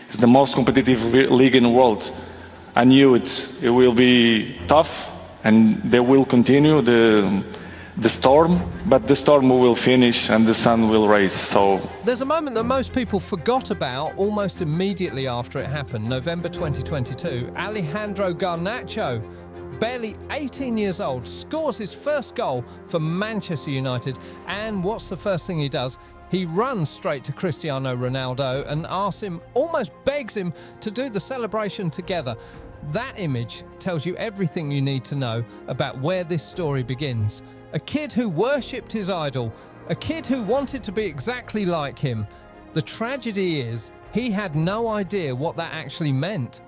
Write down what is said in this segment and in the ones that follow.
It's the most competitive league in the world. I knew it will be tough, and they will continue the storm, but the storm will finish and the sun will rise. So there's a moment that most people forgot about almost immediately after it happened. November 2022, Alejandro Garnacho, barely 18 years old, scores his first goal for Manchester United. And what's the first thing he does? He runs straight to Cristiano Ronaldo and asks him, almost begs him, to do the celebration together. That image tells you everything you need to know about where this story begins. A kid who worshipped his idol, a kid who wanted to be exactly like him. The tragedy is, he had no idea what that actually meant.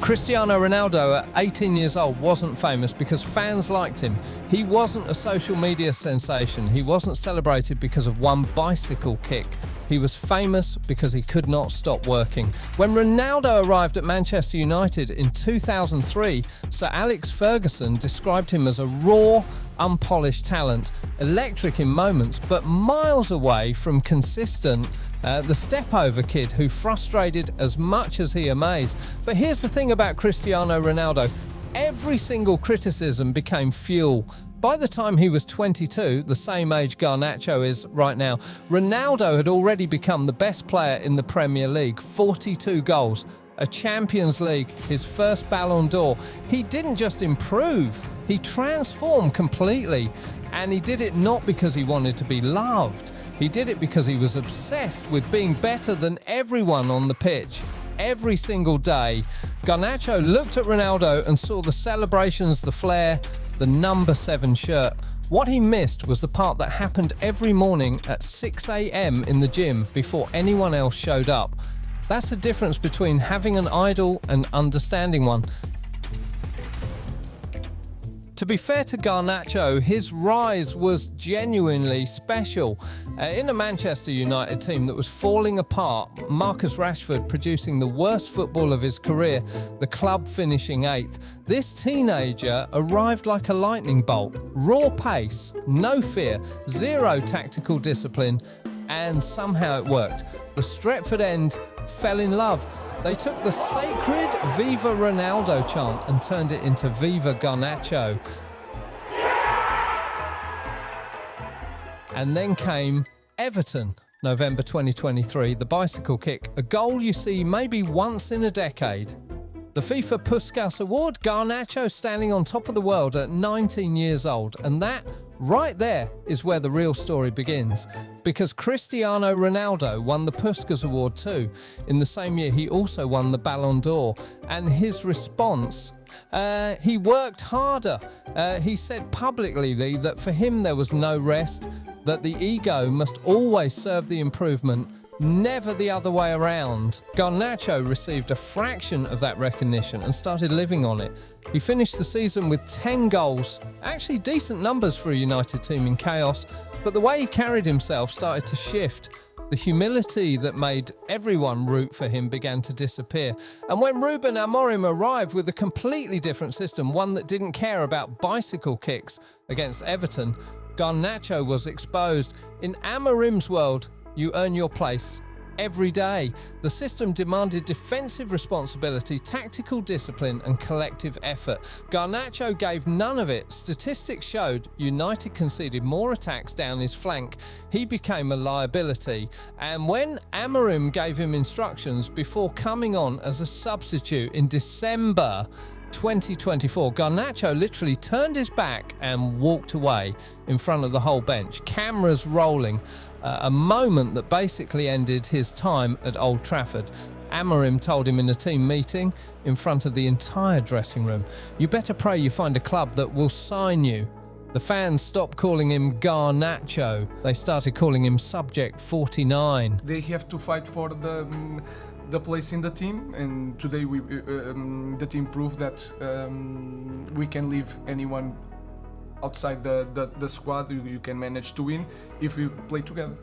Cristiano Ronaldo, at 18 years old, wasn't famous because fans liked him. He wasn't a social media sensation. He wasn't celebrated because of one bicycle kick. He was famous because he could not stop working. When Ronaldo arrived at Manchester United in 2003, Sir Alex Ferguson described him as a raw, unpolished talent, electric in moments, but miles away from consistent, the step-over kid who frustrated as much as he amazed. But here's the thing about Cristiano Ronaldo. Every single criticism became fuel. By the time he was 22, the same age Garnacho is right now, Ronaldo had already become the best player in the Premier League, 42 goals, a Champions League, his first Ballon d'Or. He didn't just improve, he transformed completely. And he did it not because he wanted to be loved. He did it because he was obsessed with being better than everyone on the pitch. Every single day, Garnacho looked at Ronaldo and saw the celebrations, the flair, the number 7 shirt. What he missed was the part that happened every morning at 6 a.m. in the gym before anyone else showed up. That's the difference between having an idol and understanding one. To be fair to Garnacho, his rise was genuinely special. In a Manchester United team that was falling apart, Marcus Rashford producing the worst football of his career, the club finishing 8th, this teenager arrived like a lightning bolt. Raw pace, no fear, zero tactical discipline, and somehow it worked. The Stretford end fell in love. They took the sacred Viva Ronaldo chant and turned it into Viva Garnacho. And then came Everton, November 2023, the bicycle kick, a goal you see maybe once in a decade. The FIFA Puskás Award, Garnacho standing on top of the world at 19 years old. And that, right there, is where the real story begins. Because Cristiano Ronaldo won the Puskás Award too. In the same year, he also won the Ballon d'Or. And his response, he worked harder. He said publicly, Lee, that for him there was no rest, that the ego must always serve the improvement, never the other way around. Garnacho received a fraction of that recognition and started living on it. He finished the season with 10 goals, actually decent numbers for a United team in chaos, but the way he carried himself started to shift. The humility that made everyone root for him began to disappear. And when Ruben Amorim arrived with a completely different system, one that didn't care about bicycle kicks against Everton, Garnacho was exposed. In Amorim's world, you earn your place every day. The system demanded defensive responsibility, tactical discipline and collective effort. Garnacho gave none of it. Statistics showed United conceded more attacks down his flank. He became a liability. And when Amorim gave him instructions before coming on as a substitute in December 2024, Garnacho literally turned his back and walked away in front of the whole bench, cameras rolling, a moment that basically ended his time at Old Trafford. Amorim told him in a team meeting in front of the entire dressing room, "You better pray you find a club that will sign you." The fans stopped calling him Garnacho. They started calling him Subject 49. They have to fight for the place in the team, and today the team proved that we can leave anyone outside the squad. You can manage to win if we play together.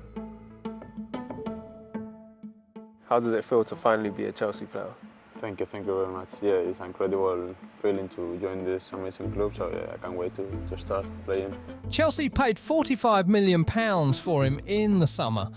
How does it feel to finally be a Chelsea player? Thank you very much. Yeah, it's an incredible feeling to join this amazing club, so yeah, I can't wait to start playing. Chelsea paid £45 million for him in the summer.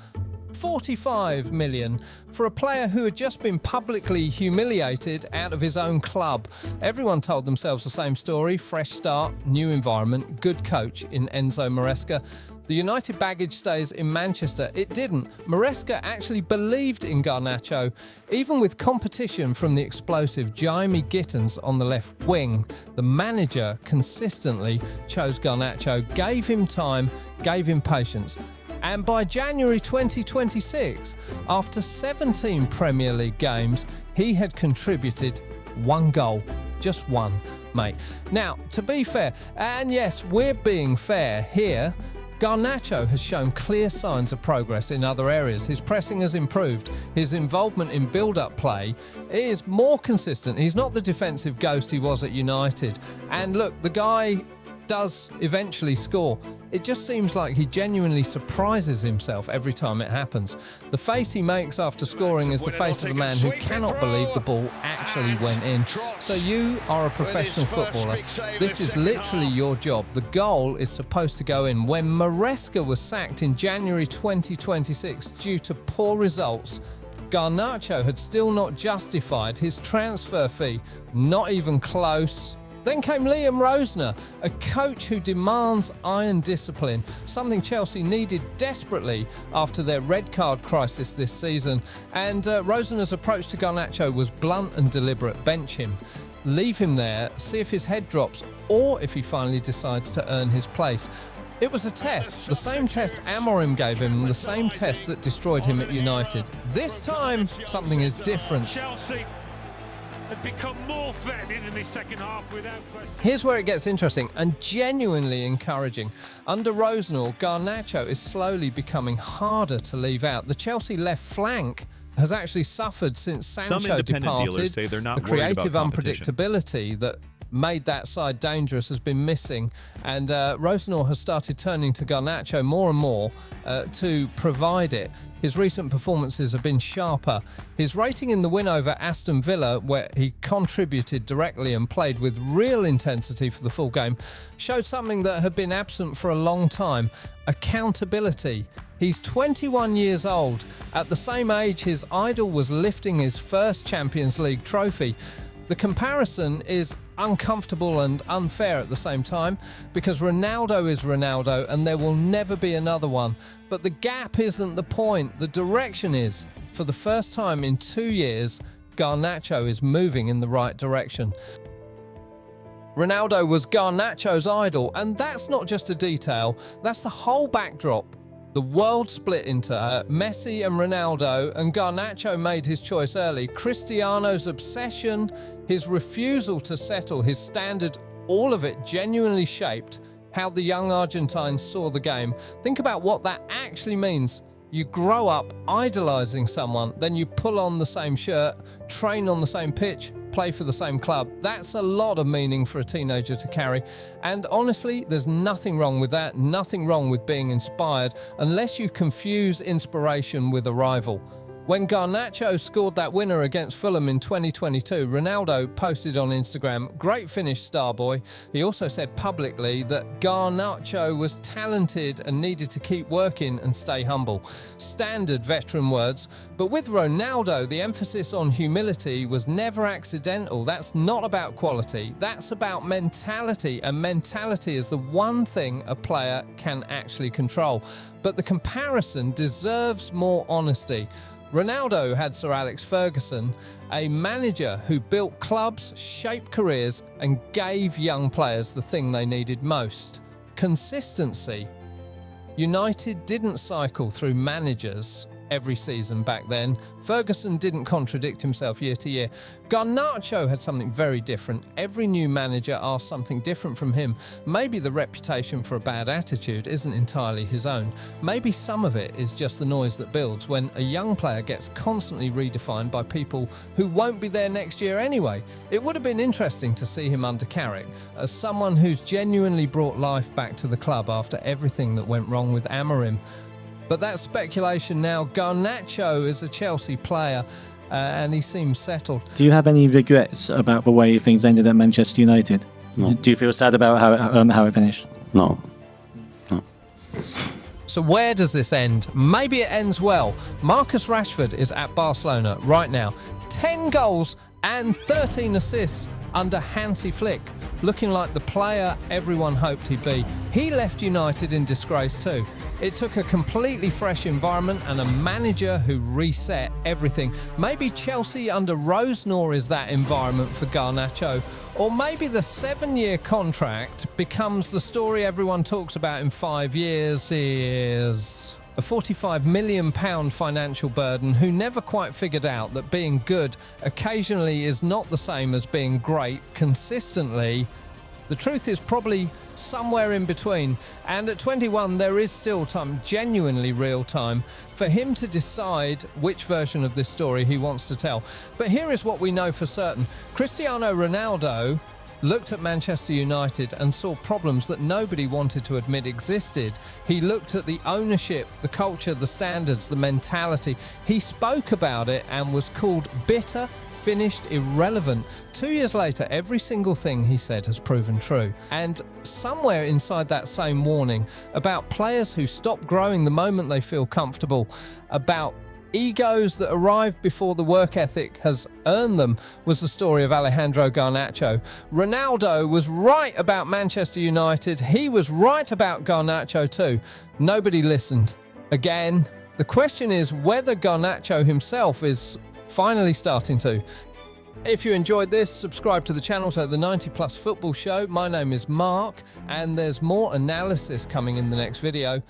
45 million for a player who had just been publicly humiliated out of his own club. Everyone told themselves the same story: fresh start, new environment, good coach in Enzo Maresca. The United baggage stays in Manchester. It didn't. Maresca actually believed in Garnacho, even with competition from the explosive Jaime Gittens on the left wing. The manager consistently chose Garnacho, gave him time, gave him patience. And by January 2026, after 17 Premier League games, he had contributed 1 goal. Just one, mate. Now, to be fair, and yes, we're being fair here, Garnacho has shown clear signs of progress in other areas. His pressing has improved. His involvement in build-up play is more consistent. He's not the defensive ghost he was at United. And look, the guy does eventually score. It just seems like he genuinely surprises himself every time it happens. The face he makes after scoring is the face of a man who cannot believe the ball actually went in. So you are a professional footballer. This is literally your job. The goal is supposed to go in. When Maresca was sacked in January 2026 due to poor results, Garnacho had still not justified his transfer fee. Not even close. Then came Liam Rosner, a coach who demands iron discipline, something Chelsea needed desperately after their red card crisis this season. And Rosner's approach to Garnacho was blunt and deliberate: bench him, leave him there, see if his head drops, or if he finally decides to earn his place. It was a test, the same test Amorim gave him, the same test that destroyed him at United. This time, something is different. Chelsea had become more threatening in the second half without question. Here's where it gets interesting and genuinely encouraging. Under Rosner, Garnacho is slowly becoming harder to leave out. The Chelsea left flank has actually suffered since Sancho departed. Say they're not the creative competition. unpredictability that made that side dangerous has been missing, and Rosner has started turning to Garnacho more and more to provide it. His recent performances have been sharper. His rating in the win over Aston Villa, where he contributed directly and played with real intensity for the full game, showed something that had been absent for a long time: accountability. He's 21 years old. At the same age, his idol was lifting his first Champions League trophy. The comparison is uncomfortable and unfair at the same time, because Ronaldo is Ronaldo and there will never be another one. But the gap isn't the point, the direction is. For the first time in 2 years, Garnacho is moving in the right direction. Ronaldo was Garnacho's idol, and that's not just a detail, that's the whole backdrop. The world split into Messi and Ronaldo, and Garnacho made his choice early. Cristiano's obsession, his refusal to settle, his standard, all of it genuinely shaped how the young Argentines saw the game. Think about what that actually means. You grow up idolising someone, then you pull on the same shirt, train on the same pitch, play for the same club. That's a lot of meaning for a teenager to carry. And honestly, there's nothing wrong with that, nothing wrong with being inspired, unless you confuse inspiration with a rival. When Garnacho scored that winner against Fulham in 2022, Ronaldo posted on Instagram, "Great finish, Starboy." He also said publicly that Garnacho was talented and needed to keep working and stay humble. Standard veteran words. But with Ronaldo, the emphasis on humility was never accidental. That's not about quality. That's about mentality. And mentality is the one thing a player can actually control. But the comparison deserves more honesty. Ronaldo had Sir Alex Ferguson, a manager who built clubs, shaped careers, and gave young players the thing they needed most: consistency. United didn't cycle through managers every season back then. Ferguson didn't contradict himself year to year. Garnacho had something very different. Every new manager asked something different from him. Maybe the reputation for a bad attitude isn't entirely his own. Maybe some of it is just the noise that builds when a young player gets constantly redefined by people who won't be there next year anyway. It would have been interesting to see him under Carrick as someone who's genuinely brought life back to the club after everything that went wrong with Amorim. But that's speculation now. Garnacho is a Chelsea player and he seems settled. Do you have any regrets about the way things ended at Manchester United? No. Do you feel sad about how it finished? No. So where does this end? Maybe it ends well. Marcus Rashford is at Barcelona right now. 10 goals and 13 assists under Hansi Flick, looking like the player everyone hoped he'd be. He left United in disgrace too. It took a completely fresh environment and a manager who reset everything. Maybe Chelsea under Rosnor is that environment for Garnacho, or maybe the 7-year contract becomes the story everyone talks about in 5 years is a £45 million financial burden who never quite figured out that being good occasionally is not the same as being great consistently. The truth is probably somewhere in between, and at 21 there is still time, genuinely real time, for him to decide which version of this story he wants to tell. But here is what we know for certain. Cristiano Ronaldo looked at Manchester United and saw problems that nobody wanted to admit existed. He looked at the ownership, the culture, the standards, the mentality. He spoke about it and was called bitter, finished, irrelevant. 2 years later, every single thing he said has proven true. And somewhere inside that same warning about players who stop growing the moment they feel comfortable, about egos that arrive before the work ethic has earned them, was the story of Alejandro Garnacho. Ronaldo was right about Manchester United. He was right about Garnacho too. Nobody listened. Again, the question is whether Garnacho himself is finally starting to. If you enjoyed this, subscribe to the channel, so the 90 Plus Football Show. My name is Mark, and there's more analysis coming in the next video.